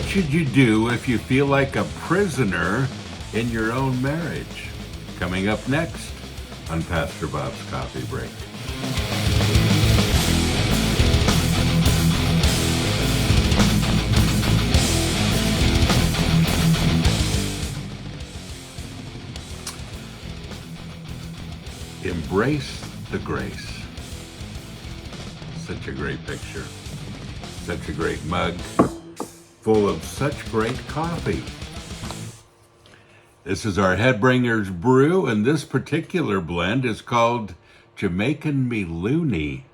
should you do if you feel like a prisoner in your own marriage? Coming up next on Pastor Bob's Coffee Break. Embrace the grace. Such a great picture. Such a great mug. Full of such great coffee. This is our Headbringers brew, and this particular blend is called Jamaican Me Loony,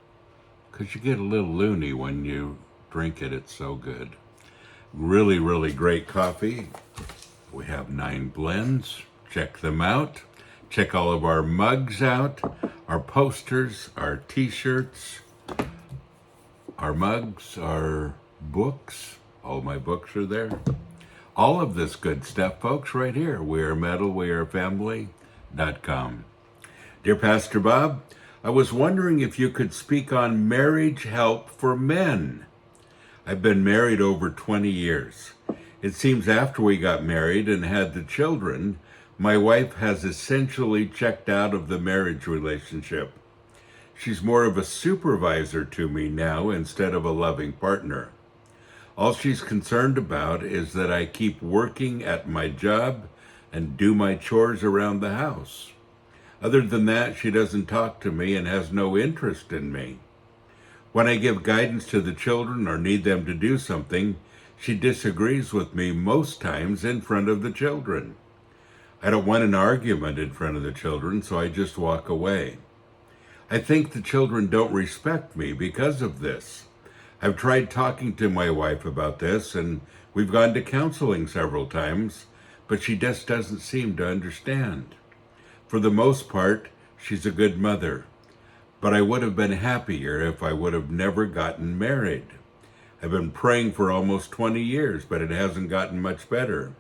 because you get a little loony when you drink it. It's so good. Really, really great coffee. We have 9 blends. Check them out. Check all of our mugs out, our posters, our t-shirts, our mugs, our books. All my books are there. All of this good stuff, folks, right here. wearemedalwearfamily.com. Dear Pastor Bob, I was wondering if you could speak on marriage help for men. I've been married over 20 years. It seems after we got married and had the children, my wife has essentially checked out of the marriage relationship. She's more of a supervisor to me now instead of a loving partner. All she's concerned about is that I keep working at my job and do my chores around the house. Other than that, she doesn't talk to me and has no interest in me. When I give guidance to the children or need them to do something, she disagrees with me most times in front of the children. I don't want an argument in front of the children, so I just walk away. I think the children don't respect me because of this. I've tried talking to my wife about this, and we've gone to counseling several times, but she just doesn't seem to understand. For the most part, she's a good mother, but I would have been happier if I would have never gotten married. I've been praying for almost 20 years, but it hasn't gotten much better.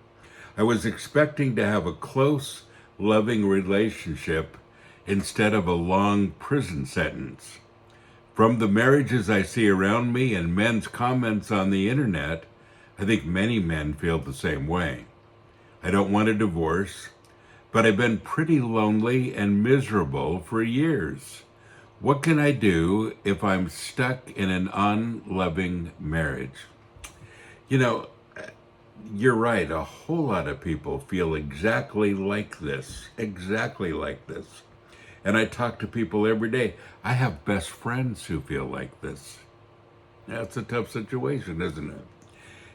I was expecting to have a close, loving relationship instead of a long prison sentence. From the marriages I see around me and men's comments on the internet, I think many men feel the same way. I don't want a divorce, but I've been pretty lonely and miserable for years. What can I do if I'm stuck in an unloving marriage? You know, you're right. A whole lot of people feel exactly like this. And I talk to people every day. I have best friends who feel like this. That's a tough situation, isn't it?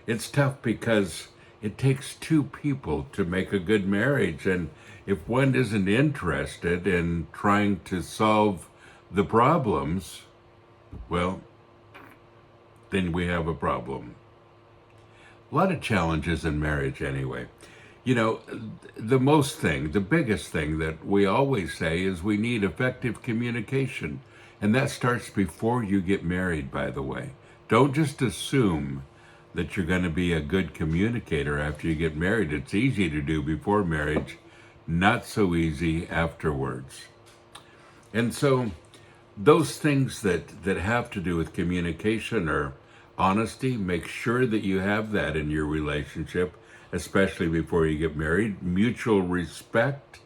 It's tough because it takes 2 people to make a good marriage. And if one isn't interested in trying to solve the problems, well, then we have a problem. A lot of challenges in marriage anyway. You know, the biggest thing that we always say is we need effective communication. And that starts before you get married, by the way. Don't just assume that you're going to be a good communicator after you get married. It's easy to do before marriage, not so easy afterwards. And so those things that have to do with communication are honesty. Make sure that you have that in your relationship, especially before you get married. Mutual respect,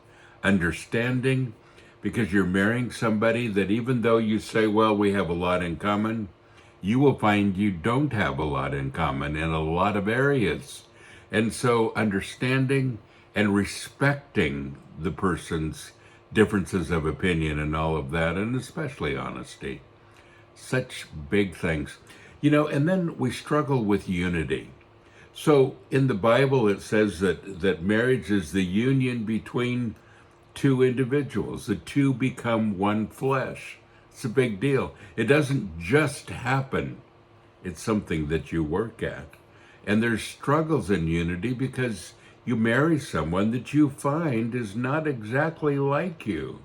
understanding, because you're marrying somebody that even though you say, well, we have a lot in common, you will find you don't have a lot in common in a lot of areas. And so understanding and respecting the person's differences of opinion and all of that, and especially honesty. Such big things. You know, and then we struggle with unity. So in the Bible, it says that marriage is the union between 2 individuals. The 2 become one flesh. It's a big deal. It doesn't just happen. It's something that you work at. And there's struggles in unity because you marry someone that you find is not exactly like you,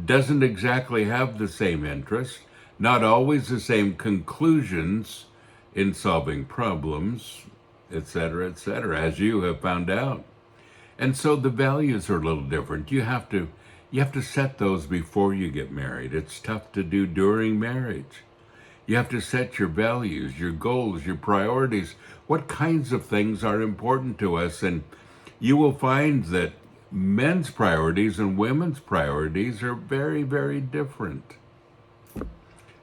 doesn't exactly have the same interests, not always the same conclusions in solving problems, etc., as you have found out. And so the values are a little different. You have to set those before you get married. It's tough to do during marriage. You have to set your values, your goals, your priorities. What kinds of things are important to us? And you will find that men's priorities and women's priorities are very, very different.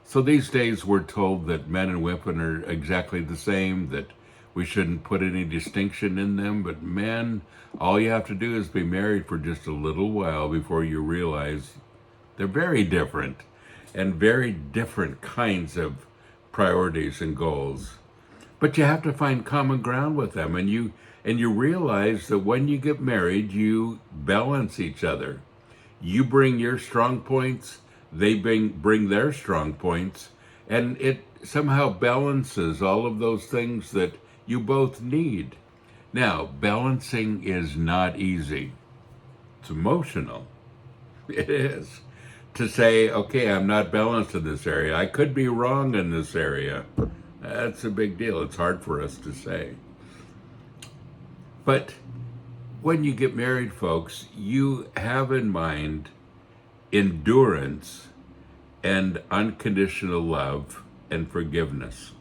So these days we're told that men and women are exactly the same, that we shouldn't put any distinction in them. But men, all you have to do is be married for just a little while before you realize they're very different and very different kinds of priorities and goals. But you have to find common ground with them, and you realize that when you get married, you balance each other. You bring your strong points, they bring their strong points, and it somehow balances all of those things that you both need. Now, balancing is not easy. It's emotional. It is. To say, okay, I'm not balanced in this area. I could be wrong in this area. That's a big deal. It's hard for us to say. But when you get married, folks, you have in mind endurance and unconditional love and forgiveness.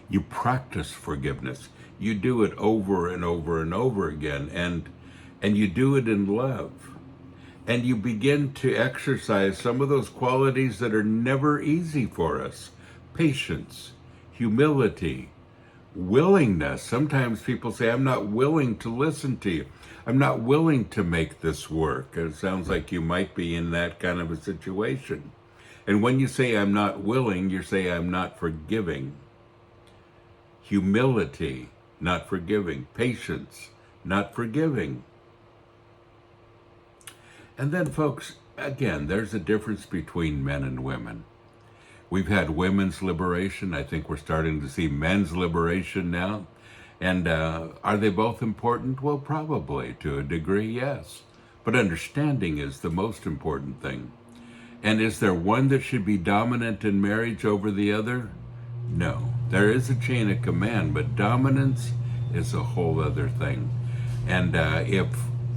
You practice forgiveness. You do it over and over and over again, and you do it in love. And you begin to exercise some of those qualities that are never easy for us. Patience, humility, willingness. Sometimes people say, I'm not willing to listen to you. I'm not willing to make this work. It sounds like you might be in that kind of a situation. And when you say I'm not willing, you say I'm not forgiving. Humility, not forgiving. Patience, not forgiving. And then, folks, again, there's a difference between men and women. We've had women's liberation. I think we're starting to see men's liberation now. And are they both important? Well, probably to a degree, yes. But understanding is the most important thing. And is there one that should be dominant in marriage over the other? No. There is a chain of command, but dominance is a whole other thing. And if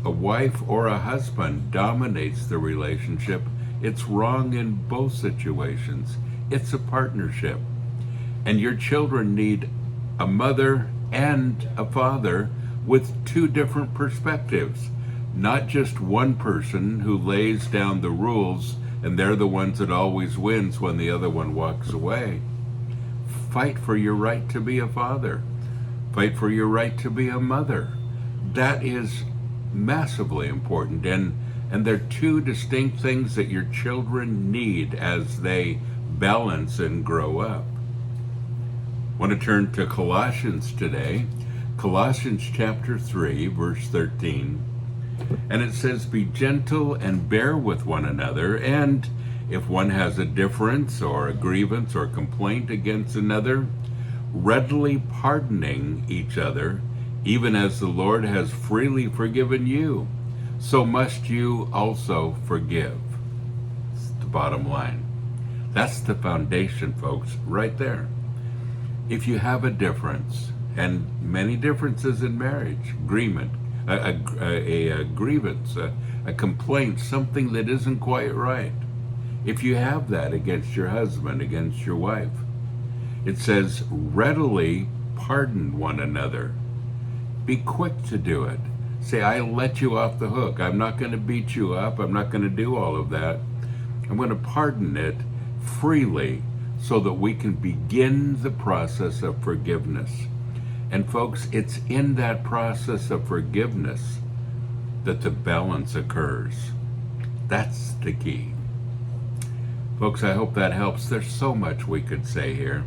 a wife or a husband dominates the relationship, it's wrong in both situations. It's a partnership. And your children need a mother and a father with two different perspectives, not just one person who lays down the rules and they're the ones that always wins when the other one walks away. Fight for your right to be a father. Fight for your right to be a mother. That is massively important, and they're two distinct things that your children need as they balance and grow up. I want to turn to Colossians today, Colossians chapter 3, verse 13, and it says, be gentle and bear with one another, and if one has a difference or a grievance or complaint against another, readily pardoning each other, even as the Lord has freely forgiven you, so must you also forgive. It's the bottom line. That's the foundation, folks, right there. If you have a difference, and many differences in marriage, a grievance, a complaint, something that isn't quite right, if you have that against your husband, against your wife, it says, readily pardon one another. Be quick to do it. Say, I let you off the hook. I'm not going to beat you up. I'm not going to do all of that. I'm going to pardon it freely so that we can begin the process of forgiveness. And folks, it's in that process of forgiveness that the balance occurs. That's the key. Folks, I hope that helps. There's so much we could say here.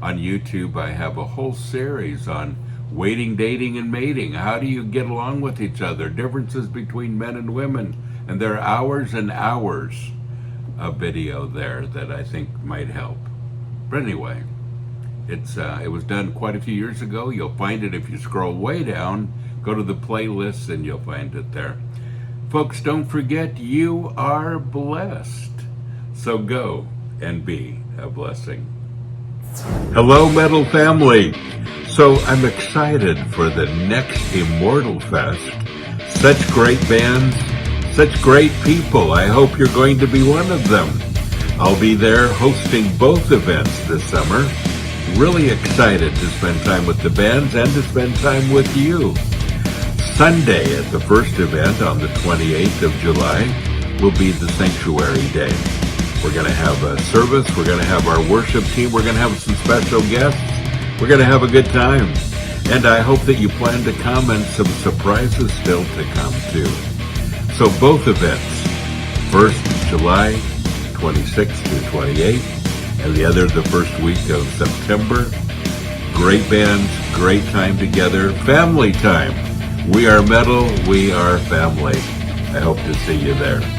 On YouTube, I have a whole series on waiting, dating, and mating. How do you get along with each other? Differences between men and women. And there are hours and hours of video there that I think might help. But anyway, it was done quite a few years ago. You'll find it if you scroll way down. Go to the playlists and you'll find it there. Folks, don't forget, you are blessed. So go and be a blessing. Hello, Metal family. So I'm excited for the next Immortal Fest. Such great bands, such great people. I hope you're going to be one of them. I'll be there hosting both events this summer. Really excited to spend time with the bands and to spend time with you. Sunday at the first event on the 28th of July will be the Sanctuary Day. We're going to have a service. We're going to have our worship team. We're going to have some special guests. We're going to have a good time. And I hope that you plan to come, and some surprises still to come too. So both events, first July 26th through 28th, and the other the first week of September. Great bands, great time together, family time. We are metal, we are family. I hope to see you there.